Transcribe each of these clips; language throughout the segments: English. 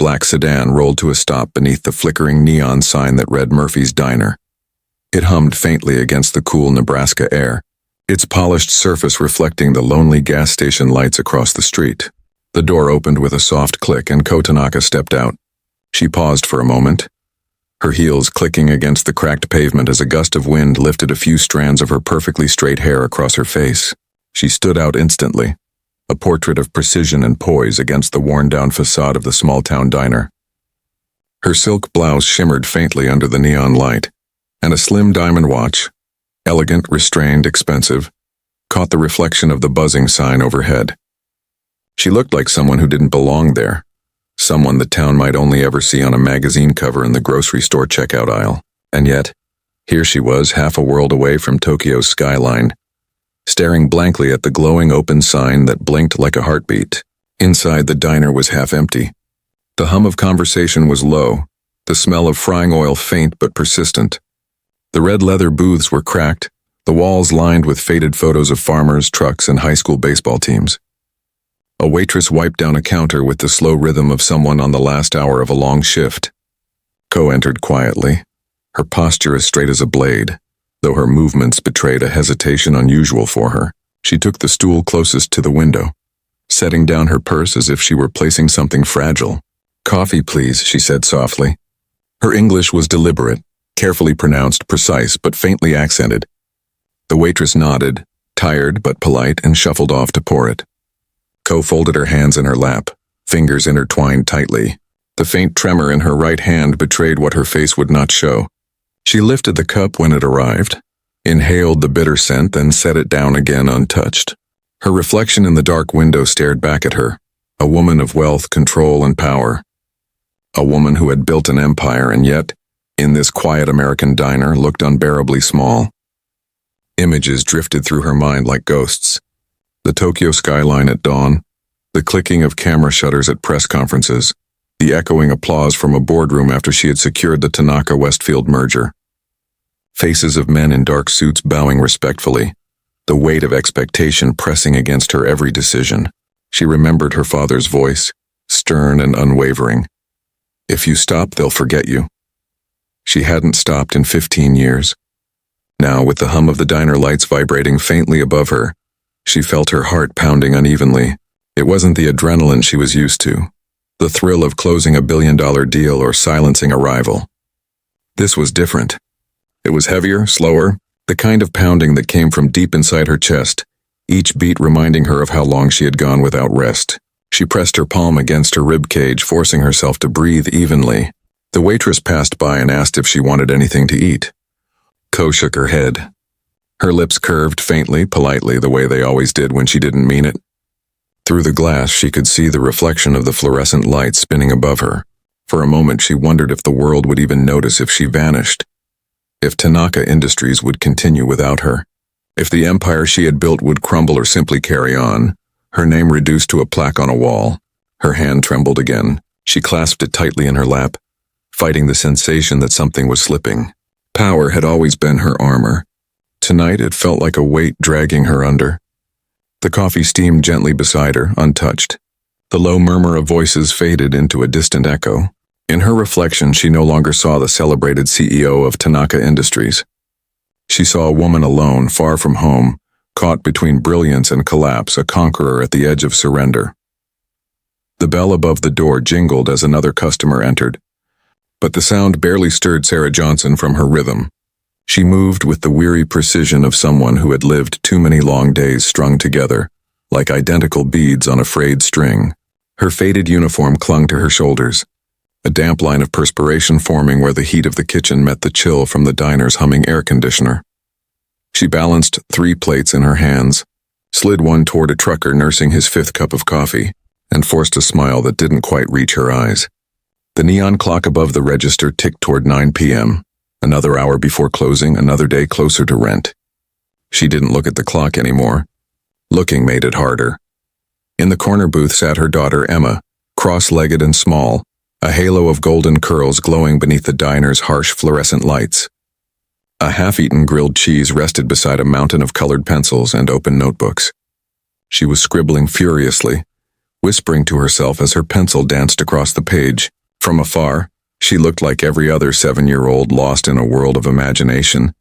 black sedan rolled to a stop beneath the flickering neon sign that read Murphy's Diner. It hummed faintly against the cool Nebraska air, its polished surface reflecting the lonely gas station lights across the street. The door opened with a soft click and Ko Tanaka stepped out. She paused for a moment, her heels clicking against the cracked pavement as a gust of wind lifted a few strands of her perfectly straight hair across her face. She stood out instantly, a portrait of precision and poise against the worn-down facade of the small-town diner. Her silk blouse shimmered faintly under the neon light, and a slim diamond watch, elegant, restrained, expensive, caught the reflection of the buzzing sign overhead. She looked like someone who didn't belong there, someone the town might only ever see on a magazine cover in the grocery store checkout aisle. And yet, here she was, half a world away from Tokyo's skyline, staring blankly at the glowing open sign that blinked like a heartbeat. Inside, the diner was half empty. The hum of conversation was low, the smell of frying oil faint but persistent. The red leather booths were cracked, the walls lined with faded photos of farmers, trucks, and high school baseball teams. A waitress wiped down a counter with the slow rhythm of someone on the last hour of a long shift. Ko entered quietly, her posture as straight as a blade, though her movements betrayed a hesitation unusual for her. She took the stool closest to the window, setting down her purse as if she were placing something fragile. "Coffee, please," she said softly. Her English was deliberate, carefully pronounced, precise, but faintly accented. The waitress nodded, tired but polite, and shuffled off to pour it. Ko folded her hands in her lap, fingers intertwined tightly. The faint tremor in her right hand betrayed what her face would not show. She lifted the cup when it arrived, inhaled the bitter scent, then set it down again untouched. Her reflection in the dark window stared back at her, a woman of wealth, control, and power. A woman who had built an empire and yet, in this quiet American diner, looked unbearably small. Images drifted through her mind like ghosts. The Tokyo skyline at dawn, the clicking of camera shutters at press conferences, the echoing applause from a boardroom after she had secured the Tanaka-Westfield merger. Faces of men in dark suits bowing respectfully, the weight of expectation pressing against her every decision. She remembered her father's voice, stern and unwavering. "If you stop, they'll forget you." She hadn't stopped in 15 years. Now, with the hum of the diner lights vibrating faintly above her, she felt her heart pounding unevenly. It wasn't the adrenaline she was used to, the thrill of closing a billion-dollar deal or silencing a rival. This was different. It was heavier, slower, the kind of pounding that came from deep inside her chest, each beat reminding her of how long she had gone without rest. She pressed her palm against her rib cage, forcing herself to breathe evenly. The waitress passed by and asked if she wanted anything to eat. Ko shook her head. Her lips curved faintly, politely, the way they always did when she didn't mean it. Through the glass, she could see the reflection of the fluorescent light spinning above her. For a moment, she wondered if the world would even notice if she vanished. If Tanaka Industries would continue without her. If the empire she had built would crumble or simply carry on, her name reduced to a plaque on a wall. Her hand trembled again. She clasped it tightly in her lap, fighting the sensation that something was slipping. Power had always been her armor. Tonight it felt like a weight dragging her under. The coffee steamed gently beside her, untouched. The low murmur of voices faded into a distant echo. In her reflection, she no longer saw the celebrated CEO of Tanaka Industries. She saw a woman alone, far from home, caught between brilliance and collapse, a conqueror at the edge of surrender. The bell above the door jingled as another customer entered, but the sound barely stirred Sarah Johnson from her rhythm. She moved with the weary precision of someone who had lived too many long days strung together, like identical beads on a frayed string. Her faded uniform clung to her shoulders, a damp line of perspiration forming where the heat of the kitchen met the chill from the diner's humming air conditioner. She balanced 3 plates in her hands, slid one toward a trucker nursing his 5th cup of coffee, and forced a smile that didn't quite reach her eyes. The neon clock above the register ticked toward 9 p.m., another hour before closing, another day closer to rent. She didn't look at the clock anymore. Looking made it harder. In the corner booth sat her daughter Emma, cross-legged and small, a halo of golden curls glowing beneath the diner's harsh fluorescent lights. A half-eaten grilled cheese rested beside a mountain of colored pencils and open notebooks. She was scribbling furiously, whispering to herself as her pencil danced across the page. From afar, she looked like every other 7-year-old lost in a world of imagination.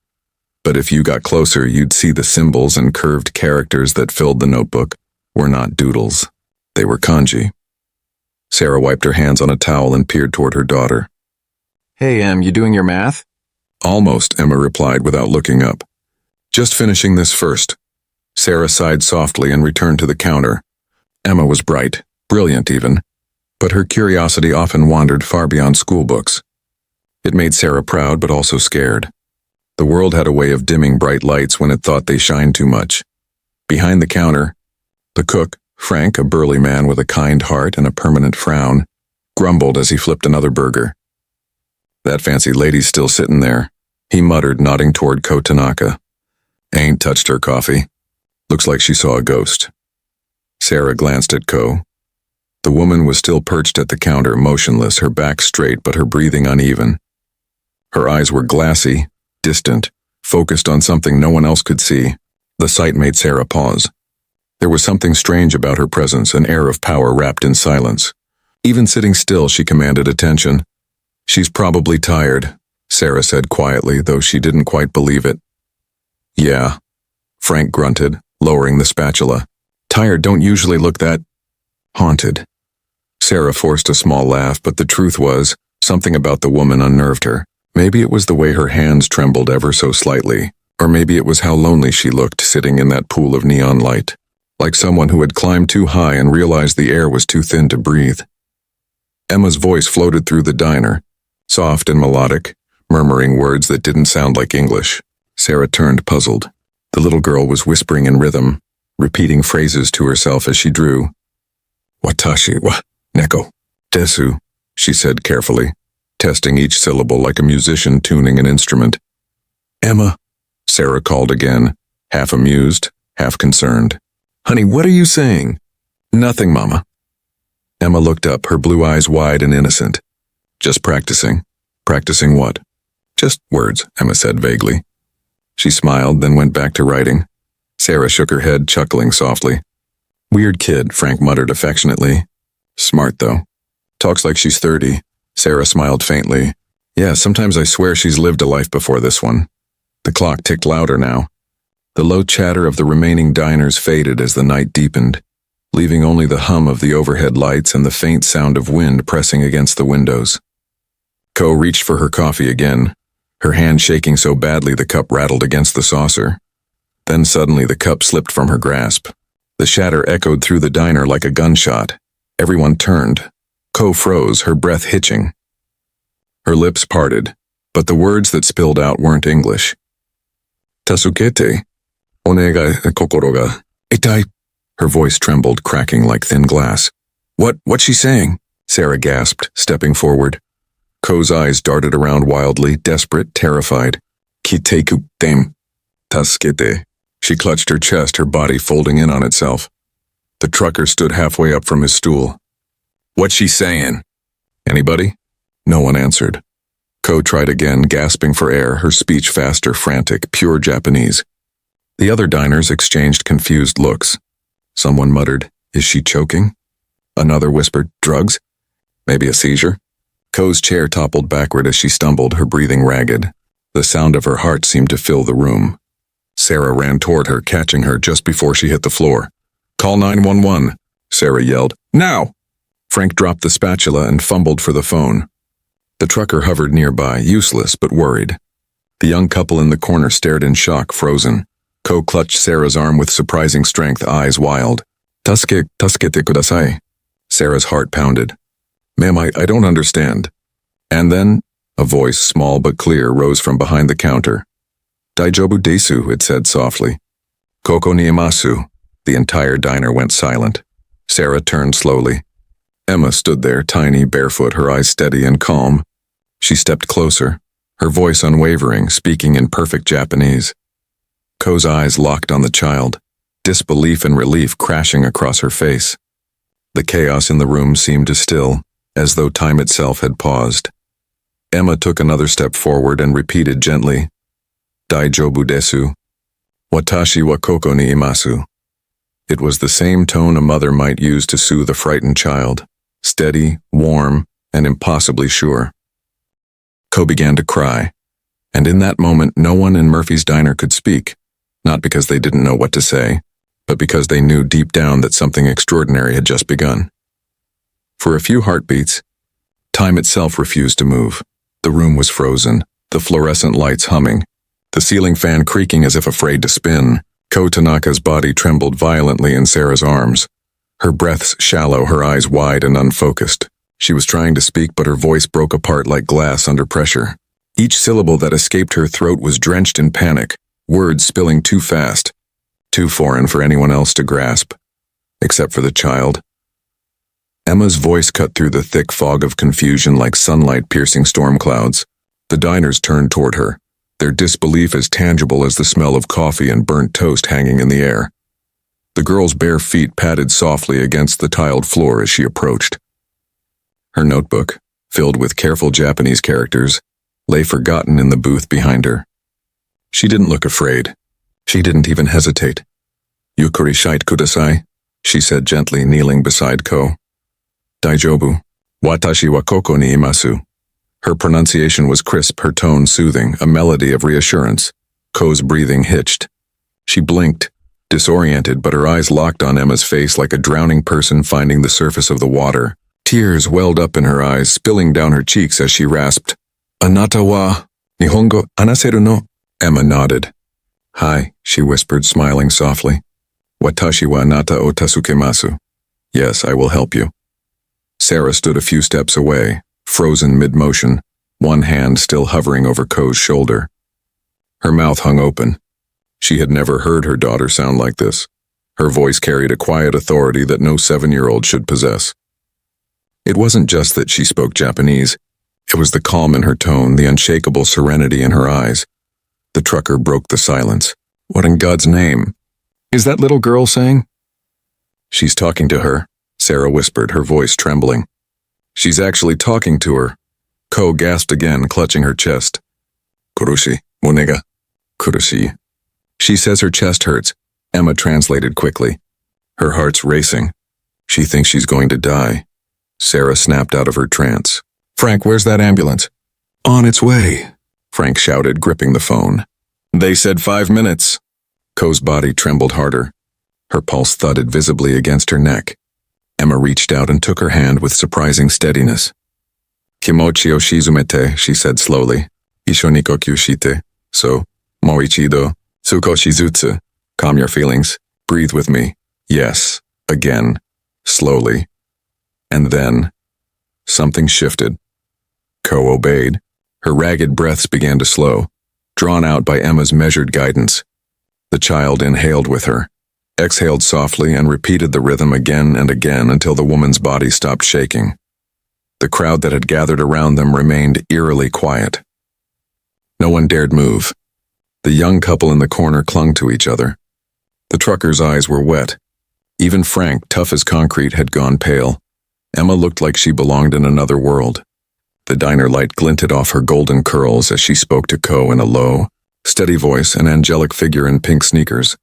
But if you got closer, you'd see the symbols and curved characters that filled the notebook were not doodles. They were kanji. Sarah wiped her hands on a towel and peered toward her daughter. Hey, Em, you doing your math? Almost, Emma replied without looking up. Just finishing this first. Sarah sighed softly and returned to the counter. Emma was bright, brilliant even, but her curiosity often wandered far beyond school books. It made Sarah proud but also scared. The world had a way of dimming bright lights when it thought they shined too much. Behind the counter, the cook, Frank, a burly man with a kind heart and a permanent frown, grumbled as he flipped another burger. That fancy lady's still sitting there, he muttered, nodding toward Ko Tanaka. Ain't touched her coffee. Looks like she saw a ghost. Sarah glanced at Ko. The woman was still perched at the counter, motionless, her back straight but her breathing uneven. Her eyes were glassy, distant, focused on something no one else could see. The sight made Sarah pause. There was something strange about her presence, an air of power wrapped in silence. Even sitting still, she commanded attention. She's probably tired, Sarah said quietly, though she didn't quite believe it. Yeah, Frank grunted, lowering the spatula. Tired don't usually look that haunted. Sarah forced a small laugh, but the truth was, something about the woman unnerved her. Maybe it was the way her hands trembled ever so slightly, or maybe it was how lonely she looked sitting in that pool of neon light, like someone who had climbed too high and realized the air was too thin to breathe. Emma's voice floated through the diner, soft and melodic, murmuring words that didn't sound like English. Sarah turned, puzzled. The little girl was whispering in rhythm, repeating phrases to herself as she drew. Watashi wa neko desu, she said carefully, testing each syllable like a musician tuning an instrument. Emma, Sarah called again, half amused, half concerned. Honey, what are you saying? Nothing, Mama. Emma looked up, her blue eyes wide and innocent. Just practicing. Practicing what? Just words, Emma said vaguely. She smiled, then went back to writing. Sarah shook her head, chuckling softly. Weird kid, Frank muttered affectionately. Smart, though. Talks like she's 30. Sarah smiled faintly. Yeah, sometimes I swear she's lived a life before this one. The clock ticked louder now. The low chatter of the remaining diners faded as the night deepened, leaving only the hum of the overhead lights and the faint sound of wind pressing against the windows. Ko reached for her coffee again, her hand shaking so badly the cup rattled against the saucer. Then suddenly the cup slipped from her grasp. The shatter echoed through the diner like a gunshot. Everyone turned. Ko froze, her breath hitching. Her lips parted, but the words that spilled out weren't English. Tasukete, onegai kokoro ga itai. Her voice trembled, cracking like thin glass. What's she saying? Sarah gasped, stepping forward. Ko's eyes darted around wildly, desperate, terrified. Kiteku tem. Tasukete. She clutched her chest, her body folding in on itself. The trucker stood halfway up from his stool. What's she saying? Anybody? No one answered. Ko tried again, gasping for air, her speech faster, frantic, pure Japanese. The other diners exchanged confused looks. Someone muttered, "Is she choking?" Another whispered, "Drugs? Maybe a seizure?" Ko's chair toppled backward as she stumbled, her breathing ragged. The sound of her heart seemed to fill the room. Sarah ran toward her, catching her just before she hit the floor. "Call 911, Sarah yelled. "Now!" Frank dropped the spatula and fumbled for the phone. The trucker hovered nearby, useless but worried. The young couple in the corner stared in shock, frozen. Ko clutched Sarah's arm with surprising strength, eyes wild. Tasukete kudasai. Sarah's heart pounded. Ma'am, I don't understand. And then, a voice, small but clear, rose from behind the counter. Daijobu desu, it said softly. Koko ni imasu. The entire diner went silent. Sarah turned slowly. Emma stood there, tiny, barefoot, her eyes steady and calm. She stepped closer, her voice unwavering, speaking in perfect Japanese. Ko's eyes locked on the child, disbelief and relief crashing across her face. The chaos in the room seemed to still, as though time itself had paused. Emma took another step forward and repeated gently, Daijobu desu. Watashi wa koko ni imasu. It was the same tone a mother might use to soothe a frightened child, steady, warm, and impossibly sure. Ko began to cry, and in that moment no one in Murphy's diner could speak, not because they didn't know what to say, but because they knew deep down that something extraordinary had just begun. For a few heartbeats, time itself refused to move. The room was frozen, the fluorescent lights humming, the ceiling fan creaking as if afraid to spin. Ko Tanaka's body trembled violently in Sarah's arms. Her breaths shallow, her eyes wide and unfocused. She was trying to speak, but her voice broke apart like glass under pressure. Each syllable that escaped her throat was drenched in panic, words spilling too fast, too foreign for anyone else to grasp, except for the child. Emma's voice cut through the thick fog of confusion like sunlight piercing storm clouds. The diners turned toward her, their disbelief as tangible as the smell of coffee and burnt toast hanging in the air. The girl's bare feet padded softly against the tiled floor as she approached. Her notebook, filled with careful Japanese characters, lay forgotten in the booth behind her. She didn't look afraid. She didn't even hesitate. "Yukuri shite kudasai," she said gently, kneeling beside Ko. "Daijobu. Watashi wa koko ni imasu." Her pronunciation was crisp, her tone soothing, a melody of reassurance. Ko's breathing hitched. She blinked, disoriented, but her eyes locked on Emma's face like a drowning person finding the surface of the water. Tears welled up in her eyes, spilling down her cheeks as she rasped, "Anata wa Nihongo anaseru no?" Emma nodded. "Hi," she whispered, smiling softly. "Watashi wa anata o tasukemasu." "Yes, I will help you." Sarah stood a few steps away, frozen mid-motion, one hand still hovering over Ko's shoulder. Her mouth hung open. She had never heard her daughter sound like this. Her voice carried a quiet authority that no 7-year-old should possess. It wasn't just that she spoke Japanese. It was the calm in her tone, the unshakable serenity in her eyes. The trucker broke the silence. "What in God's name is that little girl saying?" "She's talking to her," Sarah whispered, her voice trembling. "She's actually talking to her." Ko gasped again, clutching her chest. "Kurushi, monega." "Kurushi." "She says her chest hurts," Emma translated quickly. Her heart's racing. She thinks she's going to die. Sarah snapped out of her trance. "Frank, where's that ambulance?" "On its way," Frank shouted, gripping the phone. "They said 5 minutes." Ko's body trembled harder. Her pulse thudded visibly against her neck. Emma reached out and took her hand with surprising steadiness. "Kimochi o shizumete," she said slowly. "Isho ni kokyu shite. So, mo ichido, tsuko shizutsu. Calm your feelings. Breathe with me. Yes. Again. Slowly." And then, something shifted. Ko obeyed. Her ragged breaths began to slow, drawn out by Emma's measured guidance. The child inhaled with her, exhaled softly, and repeated the rhythm again and again until the woman's body stopped shaking. The crowd that had gathered around them remained eerily quiet. No one dared move. The young couple in the corner clung to each other. The trucker's eyes were wet. Even Frank, tough as concrete, had gone pale. Emma looked like she belonged in another world. The diner light glinted off her golden curls as she spoke to Ko in a low, steady voice, an angelic figure in pink sneakers,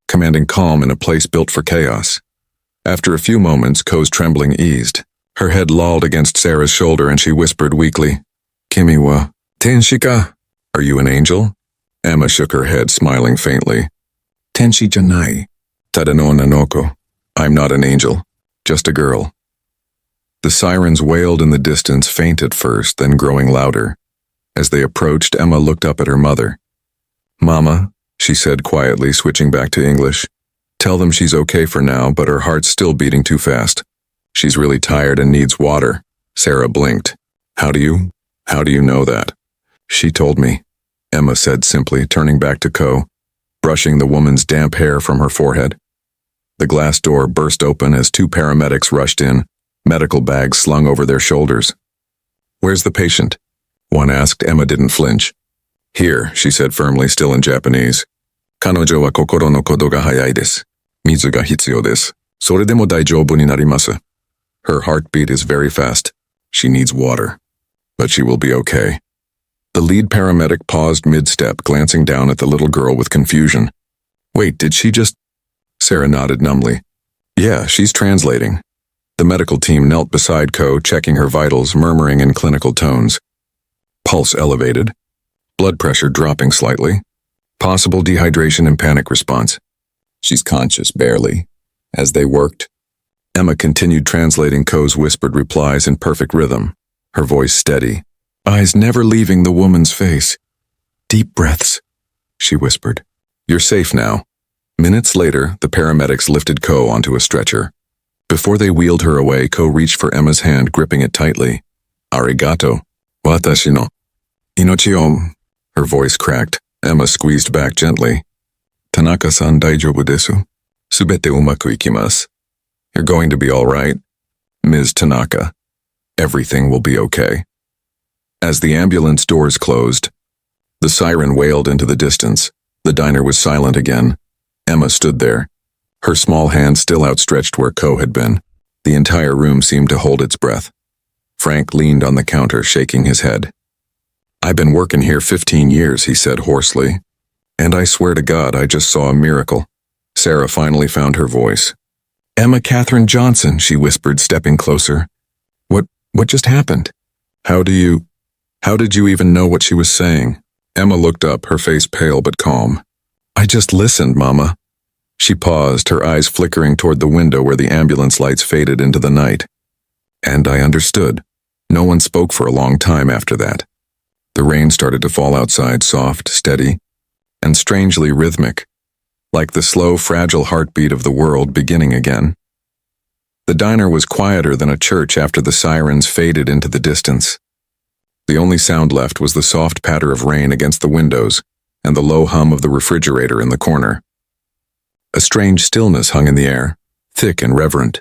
commanding calm in a place built for chaos. After a few moments, Ko's trembling eased. Her head lolled against Sarah's shoulder and she whispered weakly, "Kimi wa tenshi-ka?" "Are you an angel?" Emma shook her head, smiling faintly. "Tenshi janai. Tada no nanoko." "I'm not an angel, just a girl." The sirens wailed in the distance, faint at first, then growing louder. As they approached, Emma looked up at her mother. "Mama," she said quietly, switching back to English. "Tell them she's okay for now, but her heart's still beating too fast. She's really tired and needs water." Sarah blinked. How do you know that?" "She told me," Emma said simply, turning back to Ko, brushing the woman's damp hair from her forehead. The glass door burst open as 2 paramedics rushed in, medical bags slung over their shoulders. "Where's the patient?" one asked. Emma didn't flinch. "Here," she said firmly, still in Japanese. "Kanojo wa kokoro no kodo ga hayai desu. Mizu ga hitsuyou desu. Sore demo daijoubu ni narimasu." Her heartbeat is very fast. She needs water. But she will be okay. The lead paramedic paused mid-step, glancing down at the little girl with confusion. "Wait, did she just..." Sarah nodded numbly. Yeah, she's translating. The medical team knelt beside Ko, checking her vitals, murmuring in clinical tones. Pulse elevated. Blood pressure dropping slightly. Possible dehydration and panic response. She's conscious, barely. As they worked, Emma continued translating Ko's whispered replies in perfect rhythm, her voice steady, eyes never leaving the woman's face. Deep breaths, she whispered. You're safe now. Minutes later, the paramedics lifted Ko onto a stretcher. Before they wheeled her away, Ko reached for Emma's hand, gripping it tightly. Arigato. Watashi no inochi o. Her voice cracked. Emma squeezed back gently. Tanaka-san daijoubu desu. Subete umaku ikimasu. You're going to be all right, Ms. Tanaka. Everything will be okay. As the ambulance doors closed, the siren wailed into the distance. The diner was silent again. Emma stood there, her small hand still outstretched where Ko had been. The entire room seemed to hold its breath. Frank leaned on the counter, shaking his head. I've been working here 15 years, he said hoarsely. And I swear to God, I just saw a miracle. Sarah finally found her voice. Emma Catherine Johnson, she whispered, stepping closer. What just happened? How did you even know what she was saying? Emma looked up, her face pale but calm. I just listened, Mama. She paused, her eyes flickering toward the window where the ambulance lights faded into the night. And I understood. No one spoke for a long time after that. The rain started to fall outside, soft, steady, and strangely rhythmic, like the slow, fragile heartbeat of the world beginning again. The diner was quieter than a church after the sirens faded into the distance. The only sound left was the soft patter of rain against the windows and the low hum of the refrigerator in the corner. A strange stillness hung in the air, thick and reverent,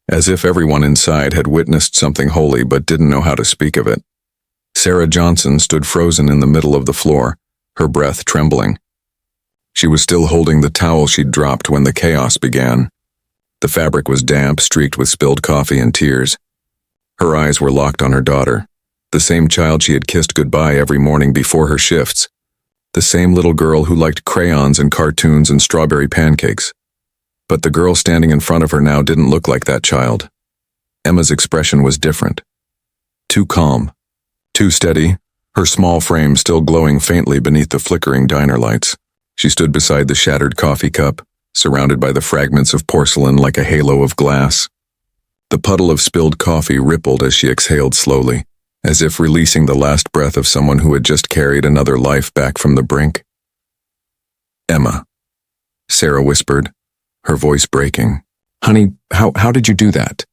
as if everyone inside had witnessed something holy but didn't know how to speak of it. Sarah Johnson stood frozen in the middle of the floor, her breath trembling. She was still holding the towel she'd dropped when the chaos began. The fabric was damp, streaked with spilled coffee and tears. Her eyes were locked on her daughter, the same child she had kissed goodbye every morning before her shifts, the same little girl who liked crayons and cartoons and strawberry pancakes. But the girl standing in front of her now didn't look like that child. Emma's expression was different. Too calm, too steady, her small frame still glowing faintly beneath the flickering diner lights. She stood beside the shattered coffee cup, surrounded by the fragments of porcelain like a halo of glass. The puddle of spilled coffee rippled as she exhaled slowly, as if releasing the last breath of someone who had just carried another life back from the brink. Emma, Sarah whispered, her voice breaking. Honey, how did you do that?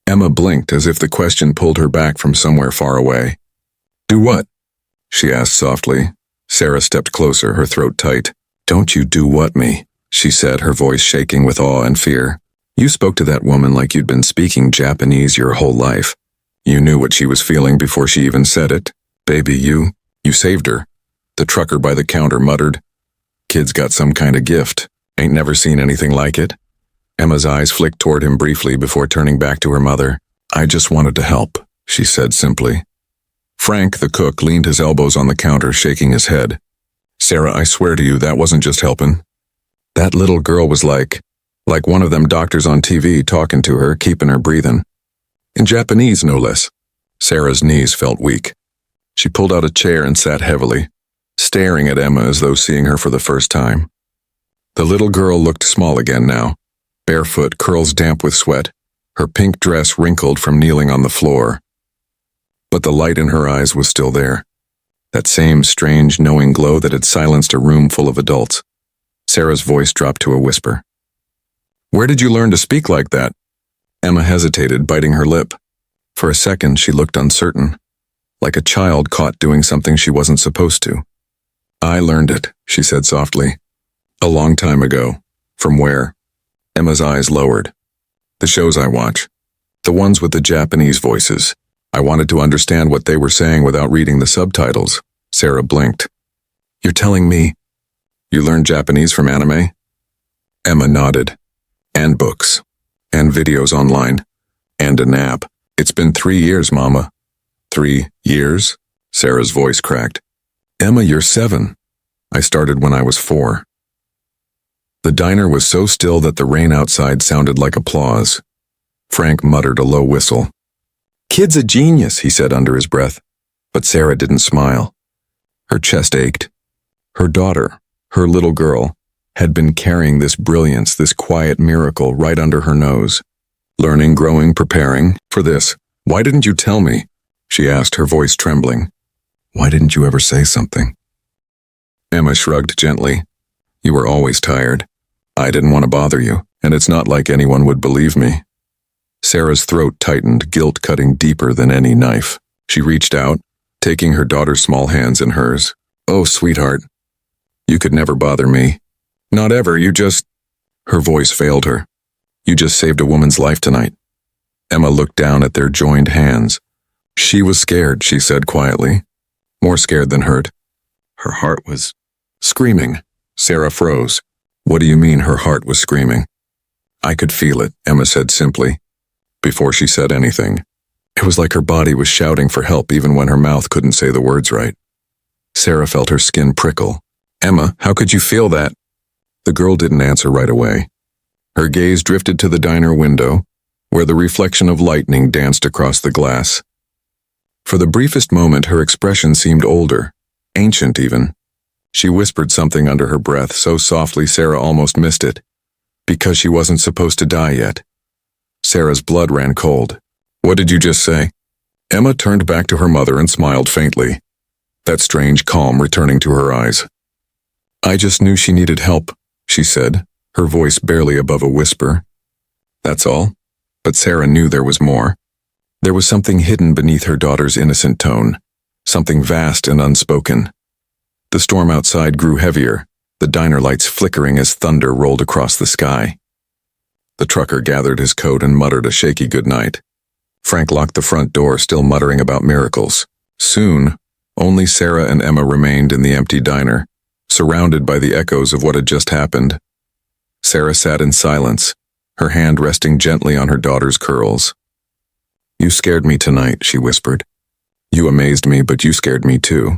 Emma blinked as if the question pulled her back from somewhere far away. Do what? She asked softly. Sarah stepped closer, her throat tight. Don't you do what me? She said, her voice shaking with awe and fear. You spoke to that woman like you'd been speaking Japanese your whole life. You knew what she was feeling before she even said it. Baby, you saved her. The trucker by the counter muttered. Kid's got some kind of gift. Ain't never seen anything like it. Emma's eyes flicked toward him briefly before turning back to her mother. I just wanted to help, she said simply. Frank, the cook, leaned his elbows on the counter, shaking his head. Sarah, I swear to you, that wasn't just helping. That little girl was like one of them doctors on TV talking to her, keeping her breathing. In Japanese, no less. Sarah's knees felt weak. She pulled out a chair and sat heavily, staring at Emma as though seeing her for the first time. The little girl looked small again now, barefoot, curls damp with sweat, her pink dress wrinkled from kneeling on the floor. But the light in her eyes was still there, that same strange, knowing glow that had silenced a room full of adults. Sarah's voice dropped to a whisper. Where did you learn to speak like that? Emma hesitated, biting her lip. For a second, she looked uncertain, like a child caught doing something she wasn't supposed to. I learned it, she said softly. A long time ago. From where? Emma's eyes lowered. The shows I watch. The ones with the Japanese voices. I wanted to understand what they were saying without reading the subtitles. Sarah blinked. You're telling me you learned Japanese from anime? Emma nodded. And books. And videos online. And a nap. It's been 3 years, Mama. 3 years? Sarah's voice cracked. Emma, you're 7. I started when I was 4. The diner was so still that the rain outside sounded like applause. Frank muttered a low whistle. "Kid's a genius," he said under his breath. But Sarah didn't smile. Her chest ached. Her daughter, her little girl, had been carrying this brilliance, this quiet miracle right under her nose. Learning, growing, preparing for this. "Why didn't you tell me?" she asked, her voice trembling. "Why didn't you ever say something?" Emma shrugged gently. "You were always tired. I didn't want to bother you, and it's not like anyone would believe me." Sarah's throat tightened, guilt cutting deeper than any knife. She reached out, taking her daughter's small hands in hers. "Oh, sweetheart. You could never bother me. Not ever, you just—" Her voice failed her. "You just saved a woman's life tonight." Emma looked down at their joined hands. She was scared, she said quietly. More scared than hurt. Her heart was screaming. Sarah froze. "What do you mean her heart was screaming?" "I could feel it," Emma said simply, before she said anything. It was like her body was shouting for help even when her mouth couldn't say the words right. Sarah felt her skin prickle. "Emma, how could you feel that?" The girl didn't answer right away. Her gaze drifted to the diner window, where the reflection of lightning danced across the glass. For the briefest moment, her expression seemed older, ancient even. She whispered something under her breath, so softly Sarah almost missed it. Because she wasn't supposed to die yet. Sarah's blood ran cold. "What did you just say?" Emma turned back to her mother and smiled faintly, that strange calm returning to her eyes. "I just knew she needed help," she said, her voice barely above a whisper. That's all. But Sarah knew there was more. There was something hidden beneath her daughter's innocent tone, something vast and unspoken. The storm outside grew heavier, the diner lights flickering as thunder rolled across the sky. The trucker gathered his coat and muttered a shaky goodnight. Frank locked the front door, still muttering about miracles. Soon, only Sarah and Emma remained in the empty diner, surrounded by the echoes of what had just happened. Sarah sat in silence, her hand resting gently on her daughter's curls. "You scared me tonight," she whispered. "You amazed me, but you scared me too."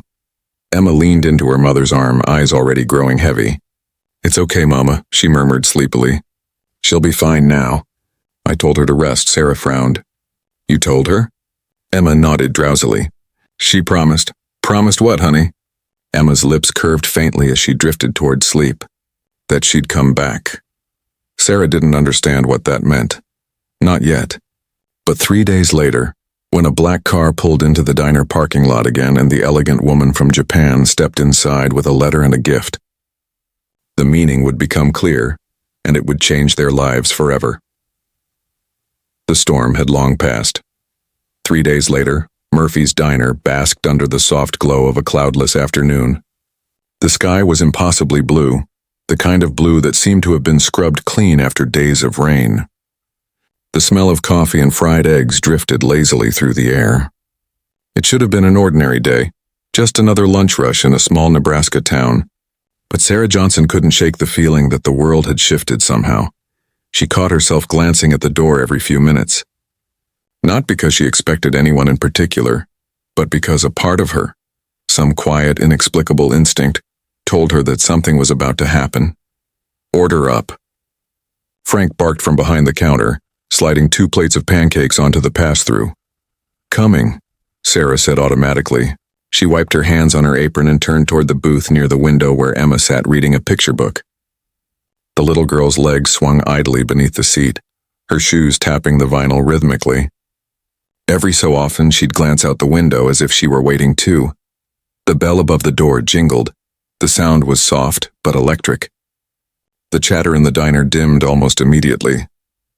Emma leaned into her mother's arm, eyes already growing heavy. "It's okay, Mama," she murmured sleepily. "She'll be fine now." "I told her to rest," Sarah frowned. "You told her?" Emma nodded drowsily. "She promised." "Promised what, honey?" Emma's lips curved faintly as she drifted toward sleep. "That she'd come back." Sarah didn't understand what that meant. Not yet. But 3 days later, when a black car pulled into the diner parking lot again and the elegant woman from Japan stepped inside with a letter and a gift, the meaning would become clear, and it would change their lives forever. The storm had long passed. 3 days later, Murphy's diner basked under the soft glow of a cloudless afternoon. The sky was impossibly blue, the kind of blue that seemed to have been scrubbed clean after days of rain. The smell of coffee and fried eggs drifted lazily through the air. It should have been an ordinary day, just another lunch rush in a small Nebraska town. But Sarah Johnson couldn't shake the feeling that the world had shifted somehow. She caught herself glancing at the door every few minutes. Not because she expected anyone in particular, but because a part of her, some quiet, inexplicable instinct, told her that something was about to happen. "Order up." Frank barked from behind the counter, sliding 2 plates of pancakes onto the pass-through. "Coming," Sarah said automatically. She wiped her hands on her apron and turned toward the booth near the window where Emma sat reading a picture book. The little girl's legs swung idly beneath the seat, her shoes tapping the vinyl rhythmically. Every so often she'd glance out the window as if she were waiting too. The bell above the door jingled. The sound was soft but electric. The chatter in the diner dimmed almost immediately.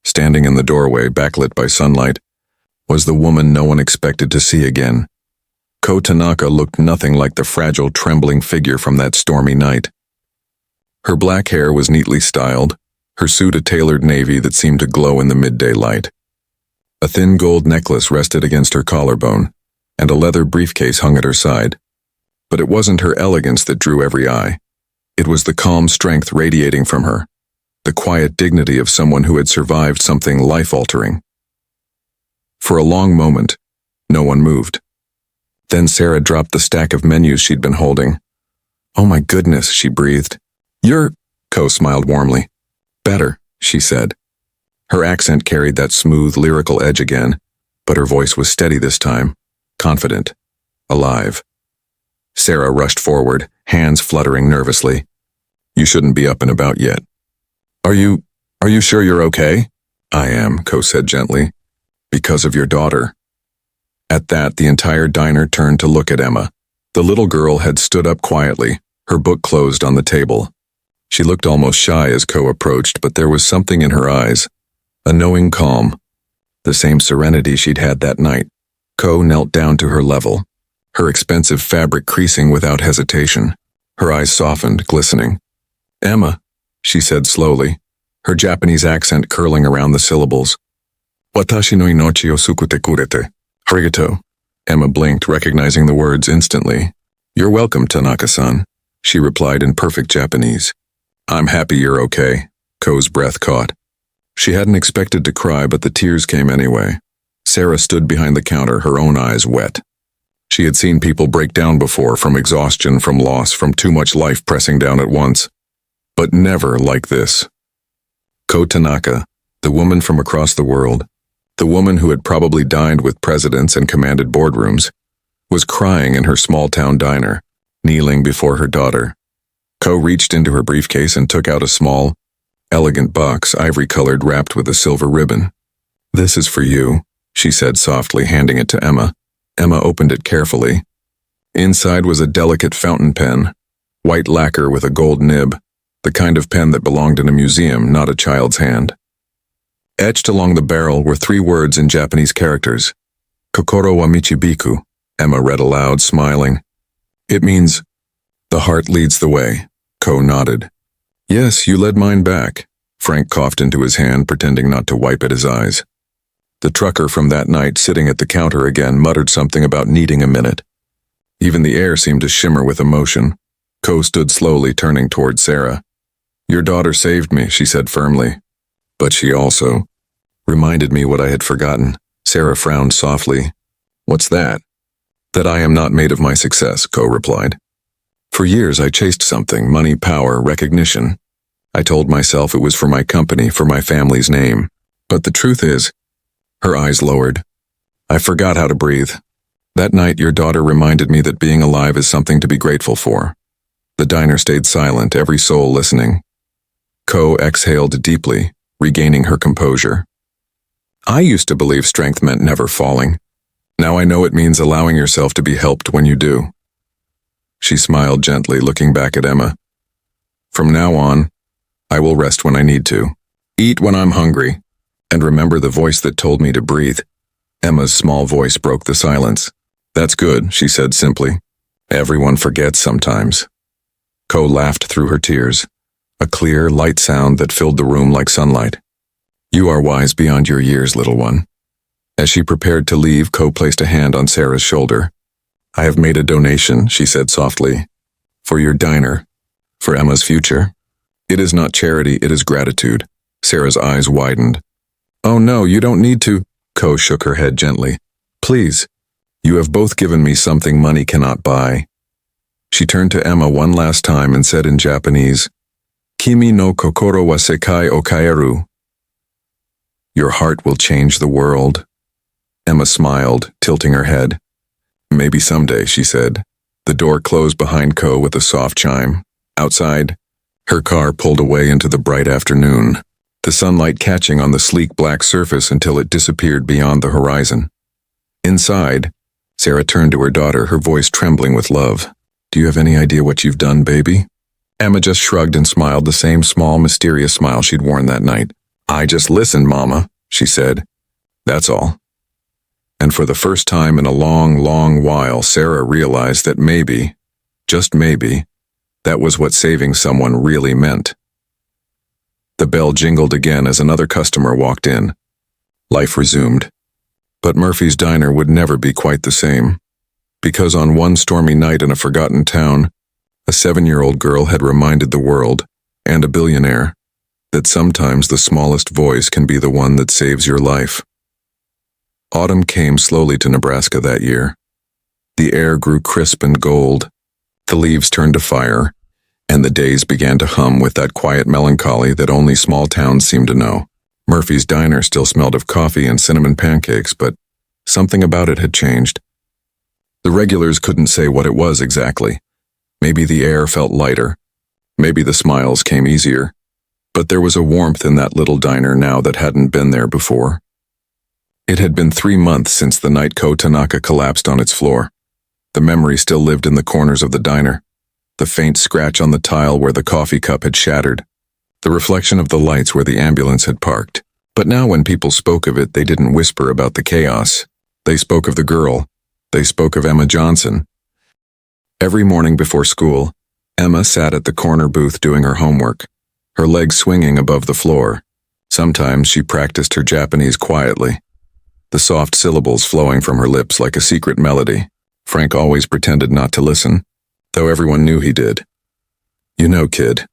Standing in the doorway, backlit by sunlight, was the woman no one expected to see again. Ko Tanaka looked nothing like the fragile, trembling figure from that stormy night. Her black hair was neatly styled, her suit a tailored navy that seemed to glow in the midday light. A thin gold necklace rested against her collarbone, and a leather briefcase hung at her side. But it wasn't her elegance that drew every eye. It was the calm strength radiating from her, the quiet dignity of someone who had survived something life-altering. For a long moment, no one moved. Then Sarah dropped the stack of menus she'd been holding. "Oh my goodness," she breathed. "You're..." Ko smiled warmly. Better, she said. Her accent carried that smooth, lyrical edge again, but her voice was steady this time, confident, alive. Sarah rushed forward, hands fluttering nervously. You shouldn't be up and about yet. Are you sure you're okay? I am, Ko said gently. Because of your daughter. At that, the entire diner turned to look at Emma. The little girl had stood up quietly, her book closed on the table. She looked almost shy as Ko approached, but there was something in her eyes, a knowing calm, the same serenity she'd had that night. Ko knelt down to her level, her expensive fabric creasing without hesitation. Her eyes softened, glistening. Emma, she said slowly, her Japanese accent curling around the syllables. Watashi no inochi o sukute kurete. Arigato. Emma blinked, recognizing the words instantly. You're welcome, Tanaka-san, she replied in perfect Japanese. I'm happy you're okay. Ko's breath caught. She hadn't expected to cry, but the tears came anyway. Sarah stood behind the counter, her own eyes wet. She had seen people break down before, from exhaustion, from loss, from too much life pressing down at once. But never like this. Ko Tanaka, the woman from across the world, the woman who had probably dined with presidents and commanded boardrooms, was crying in her small-town diner, kneeling before her daughter. Ko reached into her briefcase and took out a small, elegant box, ivory-colored, wrapped with a silver ribbon. This is for you, she said softly, handing it to Emma. Emma opened it carefully. Inside was a delicate fountain pen, white lacquer with a gold nib, the kind of pen that belonged in a museum, not a child's hand. Etched along the barrel were 3 words in Japanese characters. Kokoro wa michibiku, Emma read aloud, smiling. It means, the heart leads the way. Ko nodded. Yes, you led mine back. Frank coughed into his hand, pretending not to wipe at his eyes. The trucker from that night, sitting at the counter again, muttered something about needing a minute. Even the air seemed to shimmer with emotion. Ko stood slowly, turning toward Sarah. Your daughter saved me, she said firmly. But she also reminded me what I had forgotten. Sarah frowned softly. What's that? That I am not made of my success, Ko replied. For years I chased something, money, power, recognition. I told myself it was for my company, for my family's name. But the truth is, her eyes lowered. I forgot how to breathe. That night your daughter reminded me that being alive is something to be grateful for. The diner stayed silent, every soul listening. Ko exhaled deeply, regaining her composure. I used to believe strength meant never falling. Now I know it means allowing yourself to be helped when you do. She smiled gently, looking back at Emma. From now on, I will rest when I need to, eat when I'm hungry, and remember the voice that told me to breathe. Emma's small voice broke the silence. That's good, she said simply. Everyone forgets sometimes. Ko laughed through her tears, a clear, light sound that filled the room like sunlight. You are wise beyond your years, little one. As she prepared to leave, Ko placed a hand on Sarah's shoulder. I have made a donation, she said softly, for your diner, for Emma's future. It is not charity, it is gratitude. Sarah's eyes widened. Oh no, you don't need to. Ko shook her head gently. Please, you have both given me something money cannot buy. She turned to Emma one last time and said in Japanese, Kimi no kokoro wa sekai o kaeru. Your heart will change the world. Emma smiled, tilting her head. Maybe someday, she said. The door closed behind Ko with a soft chime. Outside, her car pulled away into the bright afternoon, the sunlight catching on the sleek black surface until it disappeared beyond the horizon. Inside, Sarah turned to her daughter, her voice trembling with love. Do you have any idea what you've done, baby? Emma just shrugged and smiled, the same small, mysterious smile she'd worn that night. I just listened, Mama, she said. That's all. And for the first time in a long, long while, Sarah realized that maybe, just maybe, that was what saving someone really meant. The bell jingled again as another customer walked in. Life resumed. But Murphy's diner would never be quite the same, because on one stormy night in a forgotten town, a 7-year-old girl had reminded the world, and a billionaire, that sometimes the smallest voice can be the one that saves your life. Autumn came slowly to Nebraska that year. The air grew crisp and gold. The leaves turned to fire, and the days began to hum with that quiet melancholy that only small towns seem to know. Murphy's diner still smelled of coffee and cinnamon pancakes, but something about it had changed. The regulars couldn't say what it was exactly. Maybe the air felt lighter. Maybe the smiles came easier. But there was a warmth in that little diner now that hadn't been there before. It had been 3 months since the night Ko Tanaka collapsed on its floor. The memory still lived in the corners of the diner. The faint scratch on the tile where the coffee cup had shattered. The reflection of the lights where the ambulance had parked. But now when people spoke of it, they didn't whisper about the chaos. They spoke of the girl. They spoke of Emma Johnson. Every morning before school, Emma sat at the corner booth doing her homework, her legs swinging above the floor. Sometimes she practiced her Japanese quietly, the soft syllables flowing from her lips like a secret melody. Frank always pretended not to listen, though everyone knew he did. "You know, kid,"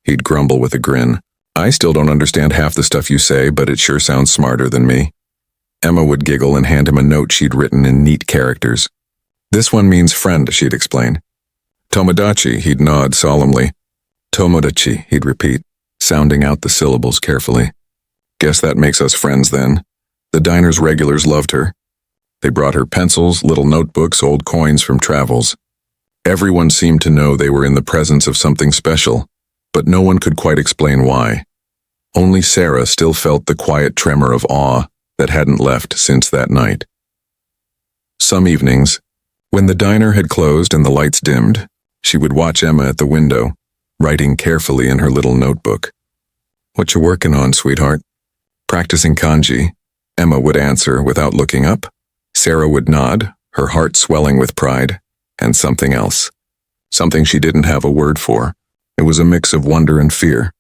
he'd grumble with a grin, "I still don't understand half the stuff you say, but it sure sounds smarter than me." Emma would giggle and hand him a note she'd written in neat characters. "This one means friend," she'd explain. "Tomodachi," he'd nod solemnly. "Tomodachi," he'd repeat, sounding out the syllables carefully. "Guess that makes us friends then." The diner's regulars loved her. They brought her pencils, little notebooks, old coins from travels. Everyone seemed to know they were in the presence of something special, but no one could quite explain why. Only Sarah still felt the quiet tremor of awe that hadn't left since that night. Some evenings, when the diner had closed and the lights dimmed, she would watch Emma at the window, writing carefully in her little notebook. "What you working on, sweetheart?" "Practicing kanji," Emma would answer without looking up. Sarah would nod, her heart swelling with pride, and something else. Something she didn't have a word for. It was a mix of wonder and fear.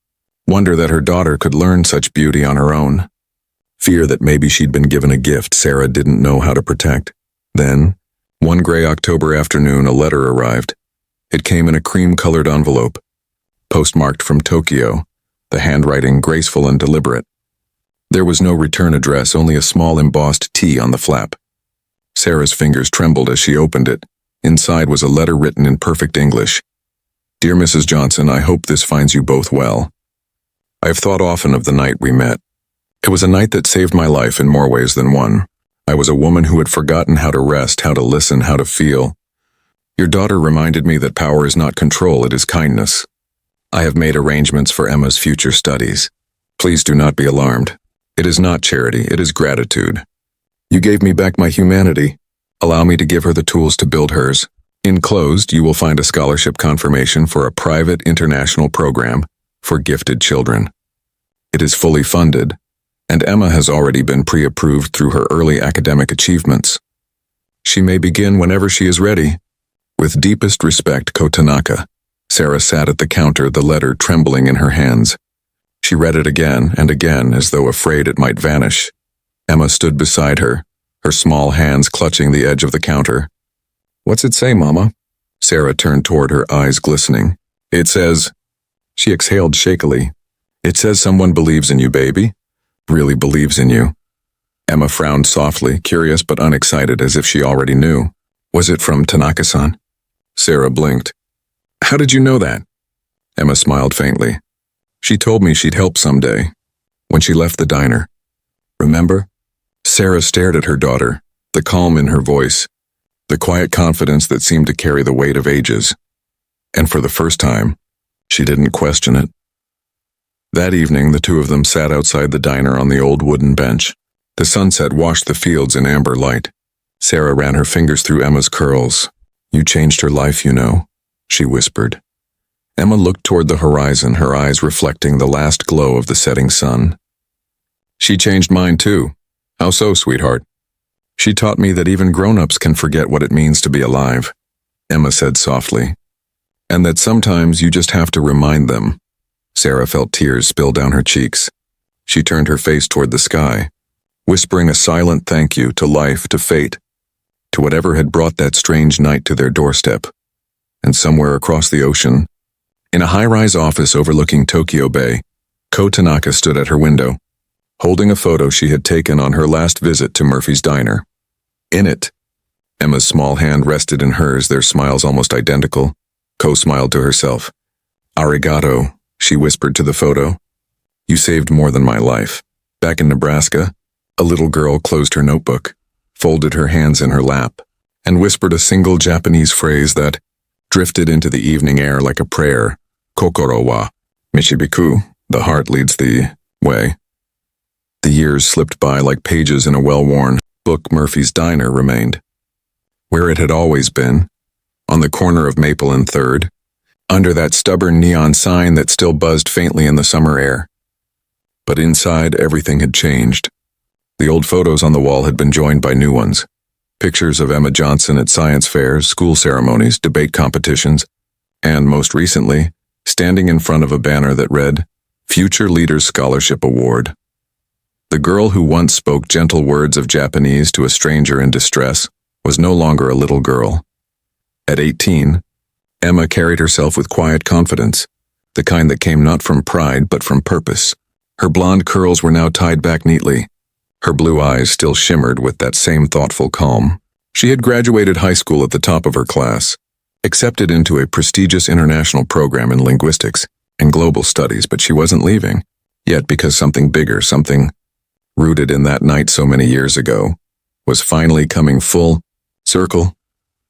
Wonder that her daughter could learn such beauty on her own. Fear that maybe she'd been given a gift Sarah didn't know how to protect. Then, one gray October afternoon, a letter arrived. It came in a cream-colored envelope, postmarked from Tokyo, the handwriting graceful and deliberate. There was no return address, only a small embossed T on the flap. Sarah's fingers trembled as she opened it. Inside was a letter written in perfect English. "Dear Mrs. Johnson, I hope this finds you both well. I have thought often of the night we met. It was a night that saved my life in more ways than one. I was a woman who had forgotten how to rest, how to listen, how to feel. Your daughter reminded me that power is not control, it is kindness. I have made arrangements for Emma's future studies. Please do not be alarmed. It is not charity, it is gratitude. You gave me back my humanity. Allow me to give her the tools to build hers. Enclosed, you will find a scholarship confirmation for a private international program for gifted children. It is fully funded, and Emma has already been pre-approved through her early academic achievements. She may begin whenever she is ready. With deepest respect, Ko Tanaka." Sarah sat at the counter, the letter trembling in her hands. She read it again and again as though afraid it might vanish. Emma stood beside her, her small hands clutching the edge of the counter. "What's it say, Mama?" Sarah turned toward her, eyes glistening. "It says..." She exhaled shakily. "It says someone believes in you, baby. Really believes in you." Emma frowned softly, curious but unexcited, as if she already knew. "Was it from Tanaka-san?" Sarah blinked. "How did you know that?" Emma smiled faintly. "She told me she'd help someday, when she left the diner. Remember?" Sarah stared at her daughter, the calm in her voice, the quiet confidence that seemed to carry the weight of ages. And for the first time, she didn't question it. That evening, the two of them sat outside the diner on the old wooden bench. The sunset washed the fields in amber light. Sarah ran her fingers through Emma's curls. "You changed her life, you know," she whispered. Emma looked toward the horizon, her eyes reflecting the last glow of the setting sun. "She changed mine too. How so, sweetheart?" "She taught me that even grown-ups can forget what it means to be alive," Emma said softly. "And that sometimes you just have to remind them." Sarah felt tears spill down her cheeks. She turned her face toward the sky, whispering a silent thank you to life, to fate, to whatever had brought that strange night to their doorstep. And somewhere across the ocean, in a high-rise office overlooking Tokyo Bay, Ko Tanaka stood at her window, holding a photo she had taken on her last visit to Murphy's diner. In it, Emma's small hand rested in hers, their smiles almost identical. Ko smiled to herself. Arigato, she whispered to the photo. You saved more than my life. Back in Nebraska, a little girl closed her notebook, folded her hands in her lap, and whispered a single Japanese phrase that drifted into the evening air like a prayer. Kokoro wa Michibiku, the heart leads the way. The years slipped by like pages in a well-worn book. Murphy's Diner remained where it had always been, on the corner of Maple and 3rd, under that stubborn neon sign that still buzzed faintly in the summer air. But inside, everything had changed. The old photos on the wall had been joined by new ones. Pictures of Emma Johnson at science fairs, school ceremonies, debate competitions, and, most recently, standing in front of a banner that read, Future Leaders Scholarship Award. The girl who once spoke gentle words of Japanese to a stranger in distress was no longer a little girl. At 18, Emma carried herself with quiet confidence, the kind that came not from pride but from purpose. Her blonde curls were now tied back neatly. Her blue eyes still shimmered with that same thoughtful calm. She had graduated high school at the top of her class, accepted into a prestigious international program in linguistics and global studies, but she wasn't leaving. Yet because something bigger, something rooted in that night so many years ago, was finally coming full circle.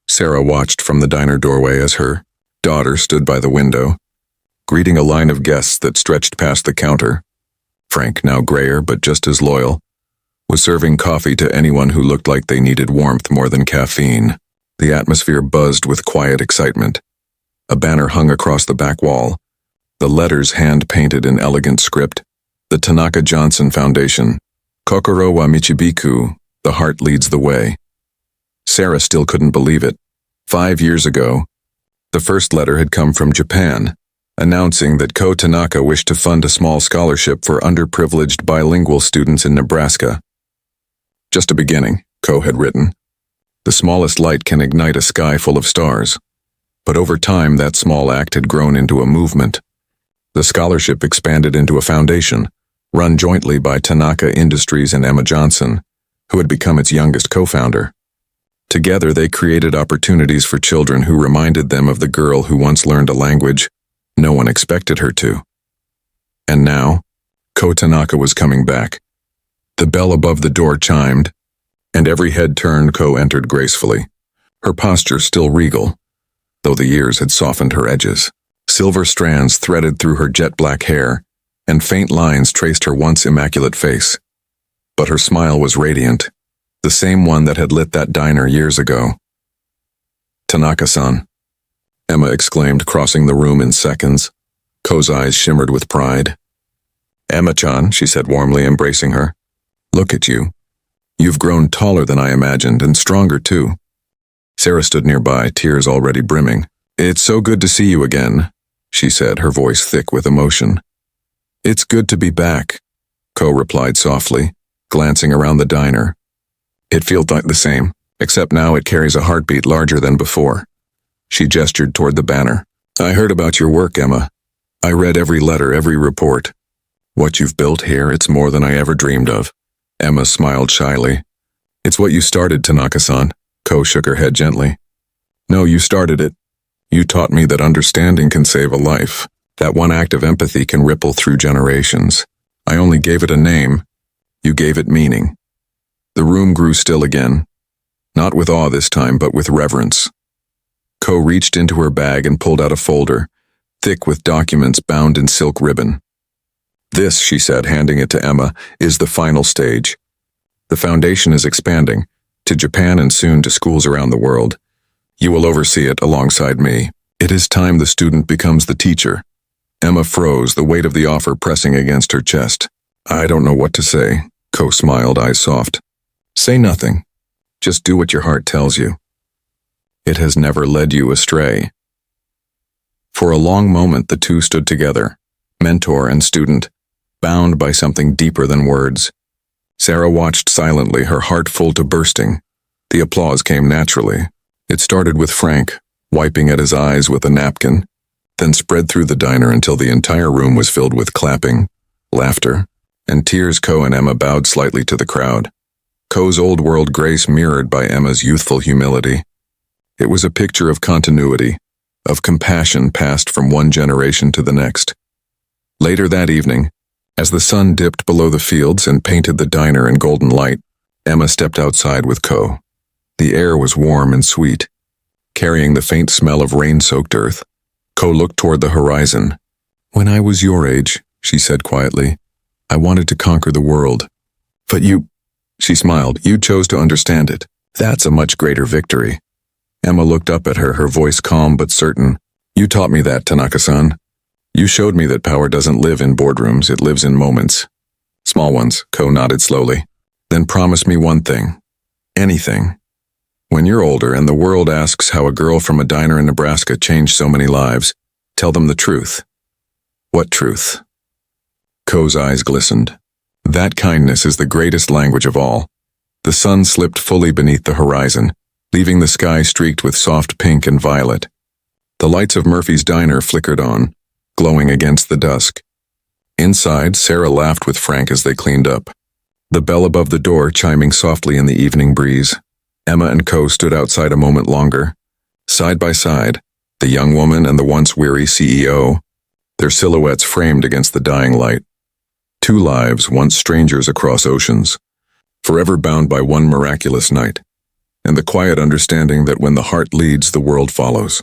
Sarah watched from the diner doorway as her daughter stood by the window, greeting a line of guests that stretched past the counter. Frank, now grayer but just as loyal, was serving coffee to anyone who looked like they needed warmth more than caffeine. The atmosphere buzzed with quiet excitement. A banner hung across the back wall, the letters hand-painted in elegant script, the Tanaka Johnson Foundation. Kokoro wa Michibiku, the heart leads the way. Sarah still couldn't believe it. 5 years ago, the first letter had come from Japan, announcing that Ko Tanaka wished to fund a small scholarship for underprivileged bilingual students in Nebraska. Just a beginning, Ko had written. The smallest light can ignite a sky full of stars. But over time, that small act had grown into a movement. The scholarship expanded into a foundation, run jointly by Tanaka Industries and Emma Johnson, who had become its youngest co-founder. Together, they created opportunities for children who reminded them of the girl who once learned a language no one expected her to. And now, Ko Tanaka was coming back. The bell above the door chimed, and every head turned. Ko entered gracefully, her posture still regal, though the years had softened her edges. Silver strands threaded through her jet-black hair, and faint lines traced her once immaculate face. But her smile was radiant, the same one that had lit that diner years ago. Tanaka-san, Emma exclaimed, crossing the room in seconds. Ko's eyes shimmered with pride. Emma-chan, she said warmly, embracing her. Look at you. You've grown taller than I imagined, and stronger too. Sarah stood nearby, tears already brimming. It's so good to see you again, she said, her voice thick with emotion. It's good to be back, Ko replied softly, glancing around the diner. It feels like the same, except now it carries a heartbeat larger than before. She gestured toward the banner. I heard about your work, Emma. I read every letter, every report. What you've built here, it's more than I ever dreamed of. Emma smiled shyly. It's what you started, Tanaka-san. Ko shook her head gently. No, you started it. You taught me that understanding can save a life, that one act of empathy can ripple through generations. I only gave it a name. You gave it meaning. The room grew still again, not with awe this time, but with reverence. Ko reached into her bag and pulled out a folder, thick with documents bound in silk ribbon. This, she said, handing it to Emma, is the final stage. The foundation is expanding, to Japan and soon to schools around the world. You will oversee it alongside me. It is time the student becomes the teacher. Emma froze, the weight of the offer pressing against her chest. I don't know what to say, Ko smiled, eyes soft. Say nothing. Just do what your heart tells you. It has never led you astray. For a long moment, the two stood together, mentor and student, bound by something deeper than words. Sarah watched silently, her heart full to bursting. The applause came naturally. It started with Frank, wiping at his eyes with a napkin, then spread through the diner until the entire room was filled with clapping, laughter, and tears. Ko and Emma bowed slightly to the crowd. Ko's old-world grace mirrored by Emma's youthful humility. It was a picture of continuity, of compassion passed from one generation to the next. Later that evening, as the sun dipped below the fields and painted the diner in golden light, Emma stepped outside with Co. The air was warm and sweet, carrying the faint smell of rain-soaked earth. Co looked toward the horizon. "When I was your age," she said quietly, "I wanted to conquer the world. But you," she smiled, "you chose to understand it. That's a much greater victory." Emma looked up at her voice calm but certain. "You taught me that, Tanaka-san. You showed me that power doesn't live in boardrooms, it lives in moments. Small ones," Co nodded slowly. "Then promise me one thing. Anything. When you're older and the world asks how a girl from a diner in Nebraska changed so many lives, tell them the truth." "What truth?" Co's eyes glistened. "That kindness is the greatest language of all." The sun slipped fully beneath the horizon, leaving the sky streaked with soft pink and violet. The lights of Murphy's diner flickered on, glowing against the dusk. Inside, Sarah laughed with Frank as they cleaned up, the bell above the door chiming softly in the evening breeze. Emma and Co stood outside a moment longer. Side by side, the young woman and the once weary CEO, their silhouettes framed against the dying light. Two lives, once strangers across oceans, forever bound by one miraculous night, and the quiet understanding that when the heart leads, the world follows.